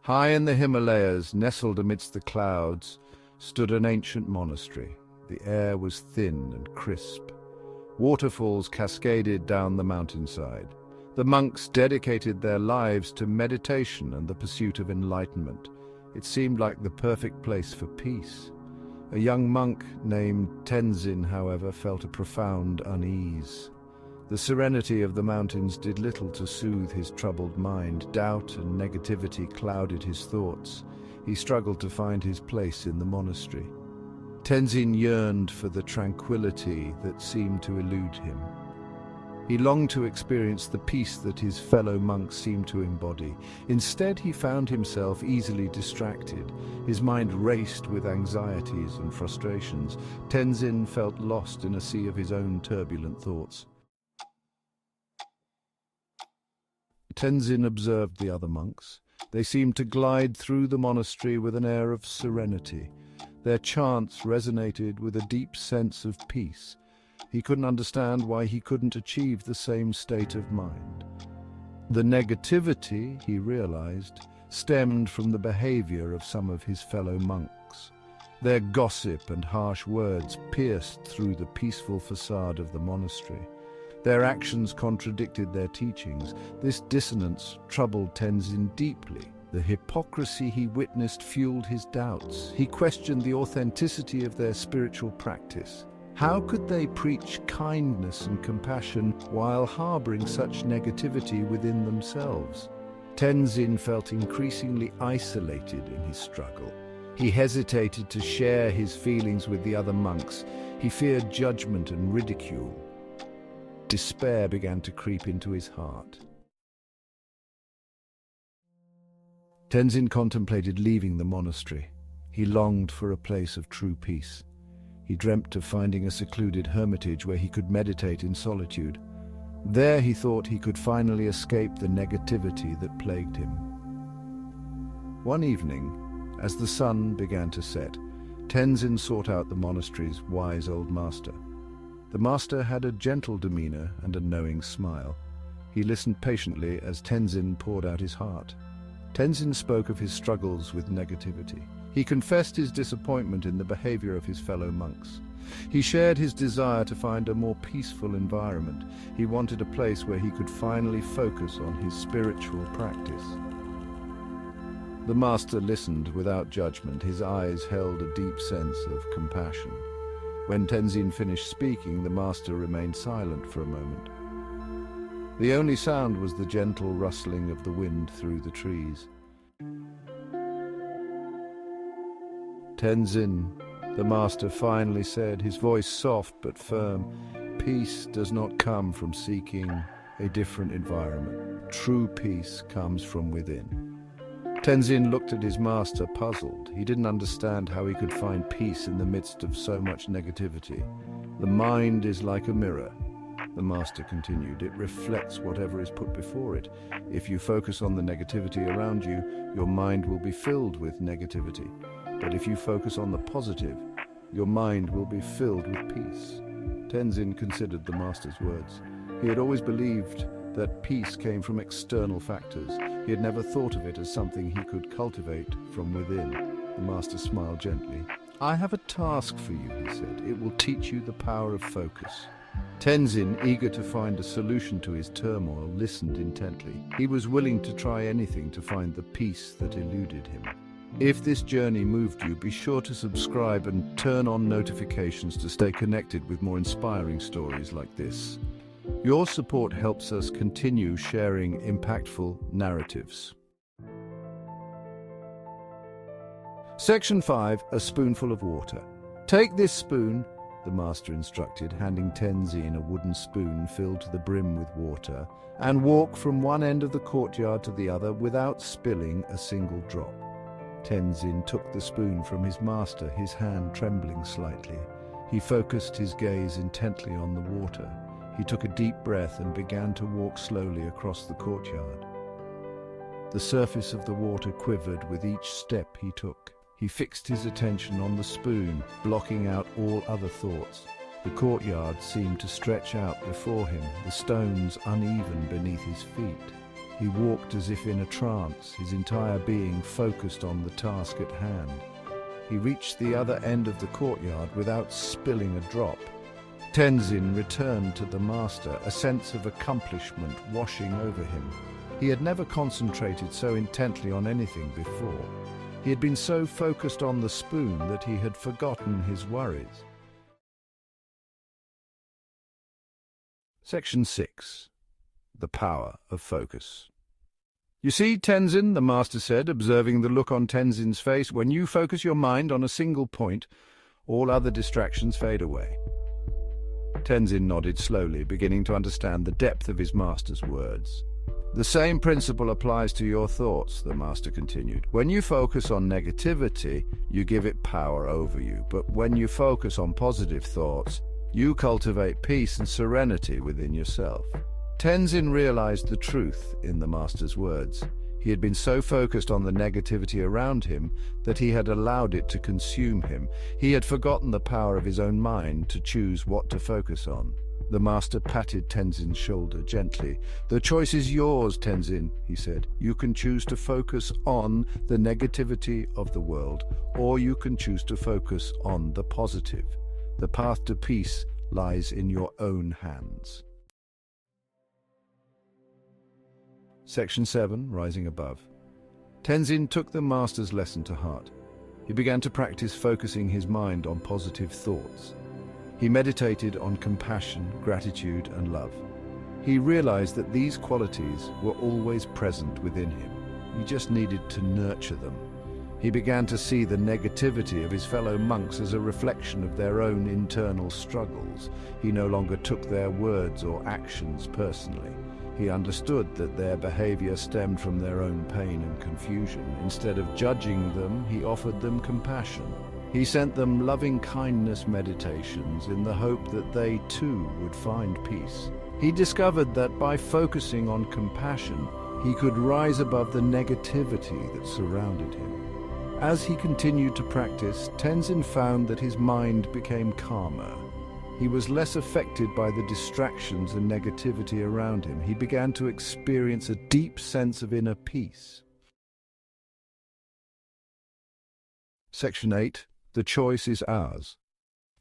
High in the Himalayas, nestled amidst the clouds, stood an ancient monastery. The air was thin and crisp. Waterfalls cascaded down the mountainside. The monks dedicated their lives to meditation and the pursuit of enlightenment. It seemed like the perfect place for peace. A young monk named Tenzin, however, felt a profound unease. The serenity of the mountains did little to soothe his troubled mind. Doubt and negativity clouded his thoughts. He struggled to find his place in the monastery. Tenzin yearned for the tranquility that seemed to elude him. He longed to experience the peace that his fellow monks seemed to embody. Instead, he found himself easily distracted. His mind raced with anxieties and frustrations. Tenzin felt lost in a sea of his own turbulent thoughts. Tenzin observed the other monks. They seemed to glide through the monastery with an air of serenity. Their chants resonated with a deep sense of peace. He couldn't understand why he couldn't achieve the same state of mind. The negativity, he realized, stemmed from the behavior of some of his fellow monks. Their gossip and harsh words pierced through the peaceful facade of the monastery. Their actions contradicted their teachings. This dissonance troubled Tenzin deeply. The hypocrisy he witnessed fueled his doubts. He questioned the authenticity of their spiritual practice. How could they preach kindness and compassion while harboring such negativity within themselves? Tenzin felt increasingly isolated in his struggle. He hesitated to share his feelings with the other monks. He feared judgment and ridicule. Despair began to creep into his heart. Tenzin contemplated leaving the monastery. He longed for a place of true peace. He dreamt of finding a secluded hermitage where he could meditate in solitude. There he thought he could finally escape the negativity that plagued him. One evening, as the sun began to set, Tenzin sought out the monastery's wise old master. The master had a gentle demeanor and a knowing smile. He listened patiently as Tenzin poured out his heart. Tenzin spoke of his struggles with negativity. He confessed his disappointment in the behavior of his fellow monks. He shared his desire to find a more peaceful environment. He wanted a place where he could finally focus on his spiritual practice. The master listened without judgment. His eyes held a deep sense of compassion. When Tenzin finished speaking, the master remained silent for a moment. The only sound was the gentle rustling of the wind through the trees. Tenzin, the master finally said, his voice soft but firm, peace does not come from seeking a different environment. True peace comes from within. Tenzin looked at his master, puzzled. He didn't understand how he could find peace in the midst of so much negativity. The mind is like a mirror, the master continued. It reflects whatever is put before it. If you focus on the negativity around you, your mind will be filled with negativity. But if you focus on the positive, your mind will be filled with peace. Tenzin considered the master's words. He had always believed that peace came from external factors. He had never thought of it as something he could cultivate from within. The master smiled gently. I have a task for you, he said. It will teach you the power of focus. Tenzin, eager to find a solution to his turmoil, listened intently. He was willing to try anything to find the peace that eluded him. If this journey moved you, be sure to subscribe and turn on notifications to stay connected with more inspiring stories like this. Your support helps us continue sharing impactful narratives. Section 5, A Spoonful of Water. Take this spoon, the master instructed, handing Tenzin a wooden spoon filled to the brim with water, and walk from one end of the courtyard to the other without spilling a single drop. Tenzin took the spoon from his master, his hand trembling slightly. He focused his gaze intently on the water. He took a deep breath and began to walk slowly across the courtyard. The surface of the water quivered with each step he took. He fixed his attention on the spoon, blocking out all other thoughts. The courtyard seemed to stretch out before him, the stones uneven beneath his feet. He walked as if in a trance, his entire being focused on the task at hand. He reached the other end of the courtyard without spilling a drop. Tenzin returned to the master, a sense of accomplishment washing over him. He had never concentrated so intently on anything before. He had been so focused on the spoon that he had forgotten his worries. Section 6. The Power of Focus. "You see, Tenzin," the master said, observing the look on Tenzin's face, "when you focus your mind on a single point, all other distractions fade away." Tenzin nodded slowly, beginning to understand the depth of his master's words. "The same principle applies to your thoughts," the master continued. "When you focus on negativity, you give it power over you. But when you focus on positive thoughts, you cultivate peace and serenity within yourself." Tenzin realized the truth in the master's words. He had been so focused on the negativity around him that he had allowed it to consume him. He had forgotten the power of his own mind to choose what to focus on. The master patted Tenzin's shoulder gently. "The choice is yours, Tenzin," he said. "You can choose to focus on the negativity of the world, or you can choose to focus on the positive. The path to peace lies in your own hands." Section 7, Rising Above. Tenzin took the master's lesson to heart. He began to practice focusing his mind on positive thoughts. He meditated on compassion, gratitude, and love. He realized that these qualities were always present within him. He just needed to nurture them. He began to see the negativity of his fellow monks as a reflection of their own internal struggles. He no longer took their words or actions personally. He understood that their behavior stemmed from their own pain and confusion. Instead of judging them, he offered them compassion. He sent them loving-kindness meditations in the hope that they too would find peace. He discovered that by focusing on compassion, he could rise above the negativity that surrounded him. As he continued to practice, Tenzin found that his mind became calmer. He was less affected by the distractions and negativity around him. He began to experience a deep sense of inner peace. Section 8. The choice is ours.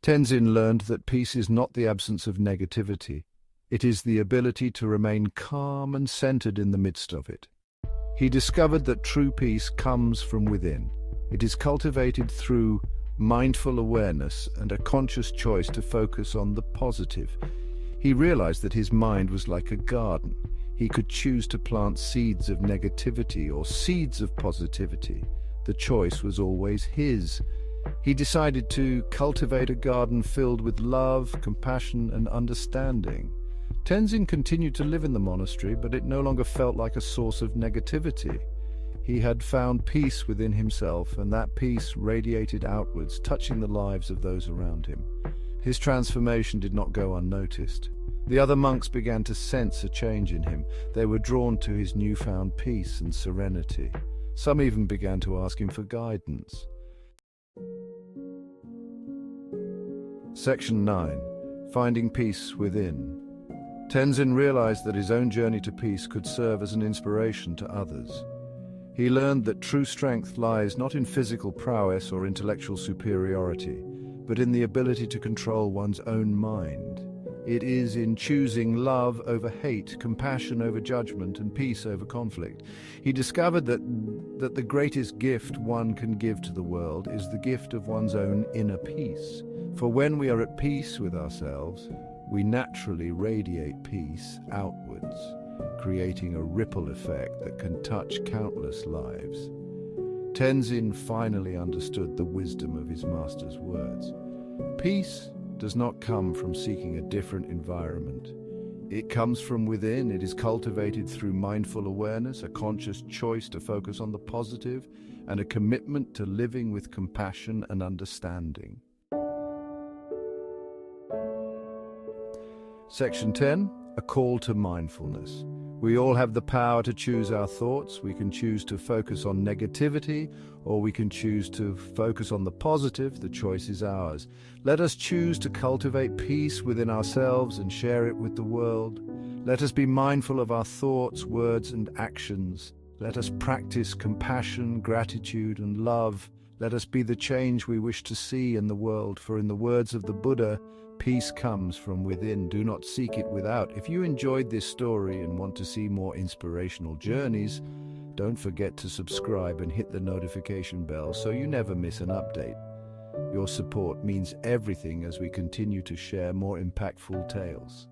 Tenzin learned that peace is not the absence of negativity. It is the ability to remain calm and centered in the midst of it. He discovered that true peace comes from within. It is cultivated through mindful awareness and a conscious choice to focus on the positive. He realized that his mind was like a garden. He could choose to plant seeds of negativity or seeds of positivity. The choice was always his. He decided to cultivate a garden filled with love, compassion, and understanding. Tenzin continued to live in the monastery, but it no longer felt like a source of negativity. He had found peace within himself, and that peace radiated outwards, touching the lives of those around him. His transformation did not go unnoticed. The other monks began to sense a change in him. They were drawn to his newfound peace and serenity. Some even began to ask him for guidance. Section 9. Finding Peace Within. Tenzin realized that his own journey to peace could serve as an inspiration to others. He learned that true strength lies not in physical prowess or intellectual superiority, but in the ability to control one's own mind. It is in choosing love over hate, compassion over judgment, and peace over conflict. He discovered that the greatest gift one can give to the world is the gift of one's own inner peace. For when we are at peace with ourselves, we naturally radiate peace outwards, creating a ripple effect that can touch countless lives. Tenzin finally understood the wisdom of his master's words. Peace does not come from seeking a different environment. It comes from within. It is cultivated through mindful awareness, a conscious choice to focus on the positive, and a commitment to living with compassion and understanding. Section 10. A call to mindfulness. We all have the power to choose our thoughts. We can choose to focus on negativity, or we can choose to focus on the positive. The choice is ours. Let us choose to cultivate peace within ourselves and share it with the world. Let us be mindful of our thoughts, words, and actions. Let us practice compassion, gratitude, and love. Let us be the change we wish to see in the world, for in the words of the Buddha, peace comes from within. Do not seek it without. If you enjoyed this story and want to see more inspirational journeys, don't forget to subscribe and hit the notification bell so you never miss an update. Your support means everything as we continue to share more impactful tales.